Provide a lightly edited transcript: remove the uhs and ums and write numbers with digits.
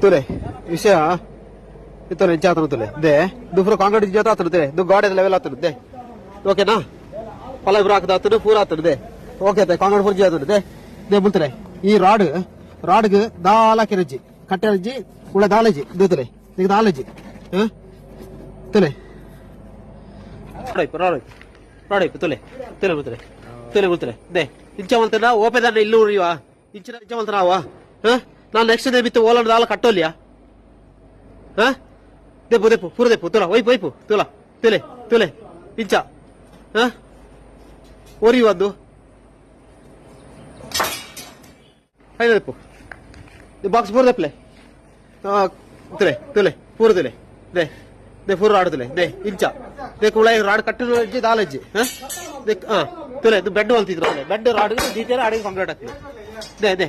तुले विषय इतने जाता तुले दे दूसरा कांक्रीट जाता दे दो गाड़ी लेवल आता दे ओके ना पला ब्राक दातु पूरा आता दे ओके ते कांक्रीट पूरा जाता दे दे बोलते ಈ ರಾಡ್ಗೆ ದಾಲಕ್ಕೆ ರಜ್ಜಿ ಕಟ್ಟೆ ರಜ್ಜಿ ಉಳ್ಳ ದಾಲಜಿ ದೂತಲೆ ಈಗ ದಾಲಜಿ ತುಲೆ ರಾಡೈಪ್ ತುಲೆ ಬಿಡ್ತಾರೆ ದೇ ಇಂಚ ಮಂತನ ಓಪೆದಾನ ಇಲ್ಲೂ ಉರಿವಾ ಇಂಚ ಮಂತನ ಅವ ನಾನು ನೆಕ್ಸ್ಟ್ ಡೇ ಬಿತ್ತು ಓಲಾಡ ದಾಲ ಕಟ್ಟೋಲಿಯಾ ದೆಪ್ಪು ಪೂರ ದೆಪ್ಪು ತುಲ ವೈಪು ತುಲೆ ಇಂಚ ಒರಿಯುವದ್ದು ಐದಪ್ಪು ಬಾಕ್ಸ್ ಪೂರ ದೆಪ್ಪಲೆ ತುಲೆ ಪೂರ ತುಲೆ ದೇ ಪೂರ ರಾಡ್ ತುಲೆ ದೇ ಇಂಚ ದೇ ಕುಳ ರಾಡ್ ಕಟ್ಟಿನ ಅಜ್ಜಿ ದಾಲಜ್ಜಿ ತುಲೆ ಬೆಡ್ ಹೊಲ್ತಿದ್ರು ಬೆಡ್ ರಾಡ್ ದೀತೆಲ್ಲ ಅಡಿಗೆ ಕಂಪ್ಲೀಟ್ ಆಗ್ತದೆ ದೇ